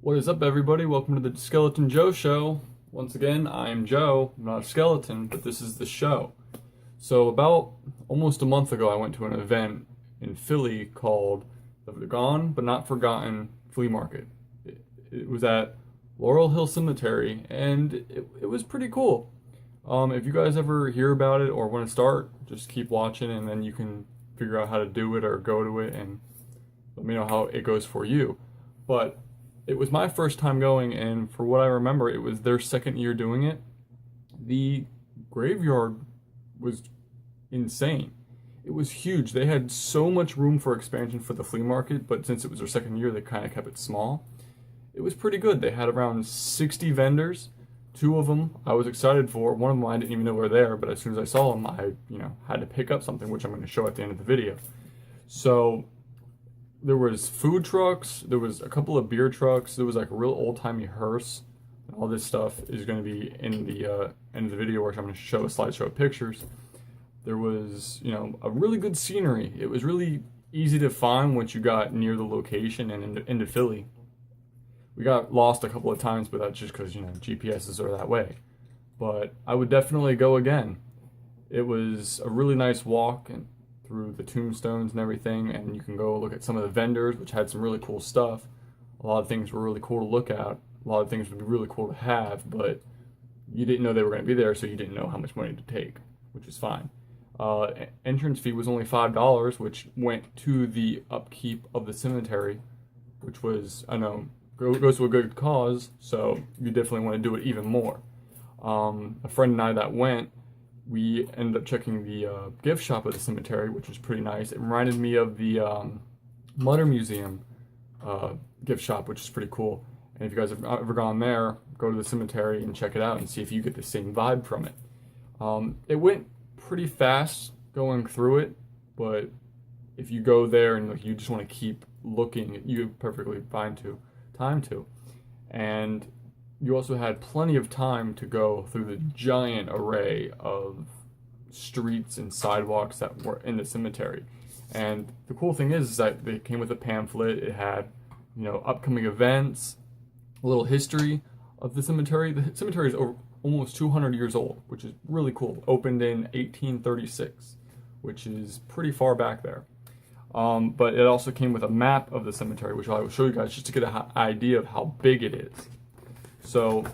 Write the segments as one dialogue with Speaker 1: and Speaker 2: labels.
Speaker 1: What is up, everybody? Welcome to the Skeleton Joe Show. Once again, I'm Joe. I'm not a skeleton, but this is the show. So about almost a month ago, I went to an event in Philly called the Gone But Not Forgotten Flea Market. It was at Laurel Hill Cemetery, and it was pretty cool. If you guys ever hear about it or want to start, just keep watching, and then you can figure out how to do it or go to it, and let me know how it goes for you. But it was my first time going, and for what I remember, it was their second year doing it. The graveyard was insane. It was huge. They had so much room for expansion for the flea market, but since it was their second year, they kind of kept it small. It was pretty good. They had around 60 vendors. Two of them I was excited for. One of them I didn't even know were there, but as soon as I saw them, I had to pick up something, which I'm going to show at the end of the video. So there was food trucks, there was a couple of beer trucks, there was like a real old-timey hearse. All this stuff is going to be in the end of the video, where I'm going to show a slideshow of pictures. There was, a really good scenery. It was really easy to find once you got near the location and into Philly. We got lost a couple of times, but that's just because, GPSs are that way. But I would definitely go again. It was a really nice walk and through the tombstones and everything, and you can go look at some of the vendors, which had some really cool stuff. A lot of things were really cool to look at. A lot of things would be really cool to have, but you didn't know they were going to be there, so you didn't know how much money to take, which is fine. Entrance fee was only $5, which went to the upkeep of the cemetery, which was, I know, goes to a good cause, so you definitely want to do it even more. A friend and I that went, we ended up checking the gift shop at the cemetery, which was pretty nice. It reminded me of the Mutter Museum gift shop, which is pretty cool. And if you guys have ever gone there, go to the cemetery and check it out and see if you get the same vibe from it. It went pretty fast going through it, but if you go there and you just want to keep looking, you have perfectly fine time to. And you also had plenty of time to go through the giant array of streets and sidewalks that were in the cemetery. And the cool thing is that they came with a pamphlet. It had, upcoming events, a little history of the cemetery. The cemetery is almost 200 years old, which is really cool. Opened in 1836, which is pretty far back there. But it also came with a map of the cemetery, which I will show you guys just to get an idea of how big it is. So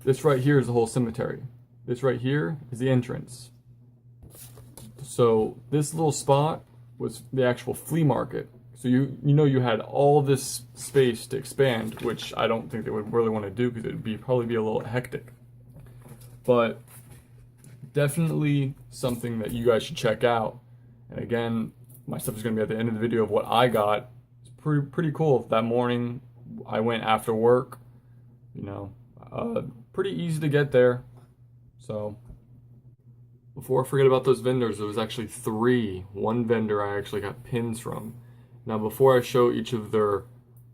Speaker 1: this right here is the whole cemetery. This right here is the entrance. So this little spot was the actual flea market. So you had all this space to expand, which I don't think they would really want to do because it would probably be a little hectic. But definitely something that you guys should check out. And again, my stuff is going to be at the end of the video of what I got. It's pretty cool. That morning I went after work. Pretty easy to get there. So before I forget about those vendors, there was actually three. One vendor I actually got pins from. Now before I show each of their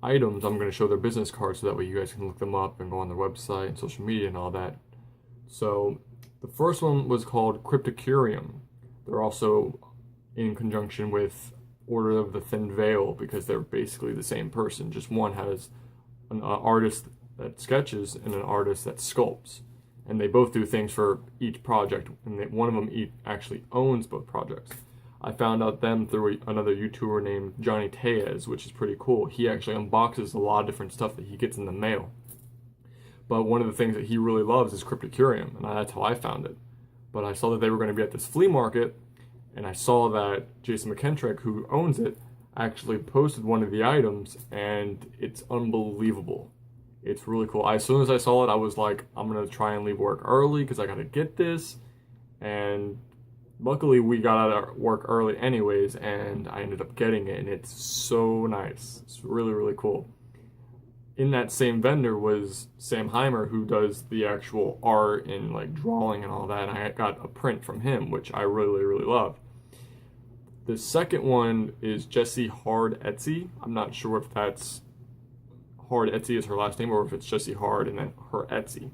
Speaker 1: items, I'm going to show their business cards so that way you guys can look them up and go on their website and social media and all that. So the first one was called Cryptocurium. They're also in conjunction with Order of the Thin Veil because they're basically the same person. Just one has an artist that sketches and an artist that sculpts, and they both do things for each project, and one of them actually owns both projects. I found out them through another YouTuber named Johnny Tellez, which is pretty cool. He actually unboxes a lot of different stuff that he gets in the mail, but one of the things that he really loves is Cryptocurium, and that's how I found it. But I saw that they were going to be at this flea market, and I saw that Jason McKentrick, who owns it, actually posted one of the items, and it's unbelievable. It's really cool. As soon as I saw it, I was like, I'm going to try and leave work early because I got to get this. And luckily, we got out of work early anyways, and I ended up getting it, and it's so nice. It's really, really cool. In that same vendor was Sam Heimer, who does the actual art and drawing and all that, and I got a print from him, which I really, really love. The second one is Jessie Hard Etsy. I'm not sure if that's Hard Etsy is her last name or if it's Jessie Hard and then her Etsy.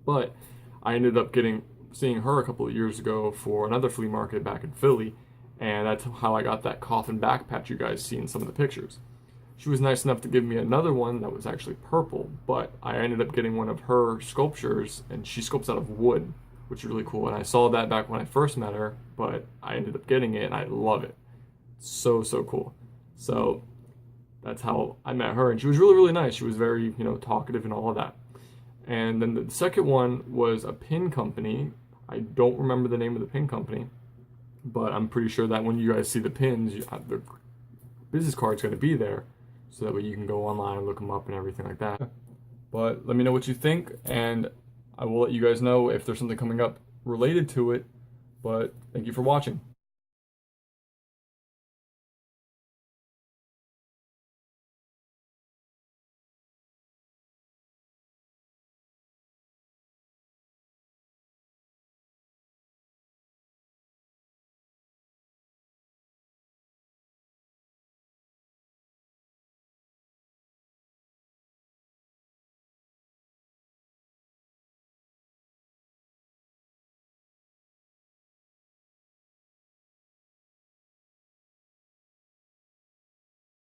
Speaker 1: But I ended up seeing her a couple of years ago for another flea market back in Philly, and that's how I got that coffin back patch you guys see in some of the pictures. She was nice enough to give me another one that was actually purple, but I ended up getting one of her sculptures, and she sculpts out of wood, which is really cool. And I saw that back when I first met her, but I ended up getting it, and I love it. So, so cool. So that's how I met her, and she was really, really nice. She was very, talkative and all of that. And then the second one was a pin company. I don't remember the name of the pin company, but I'm pretty sure that when you guys see the pins, the business card's going to be there, so that way you can go online and look them up and everything like that. But let me know what you think, and I will let you guys know if there's something coming up related to it. But thank you for watching.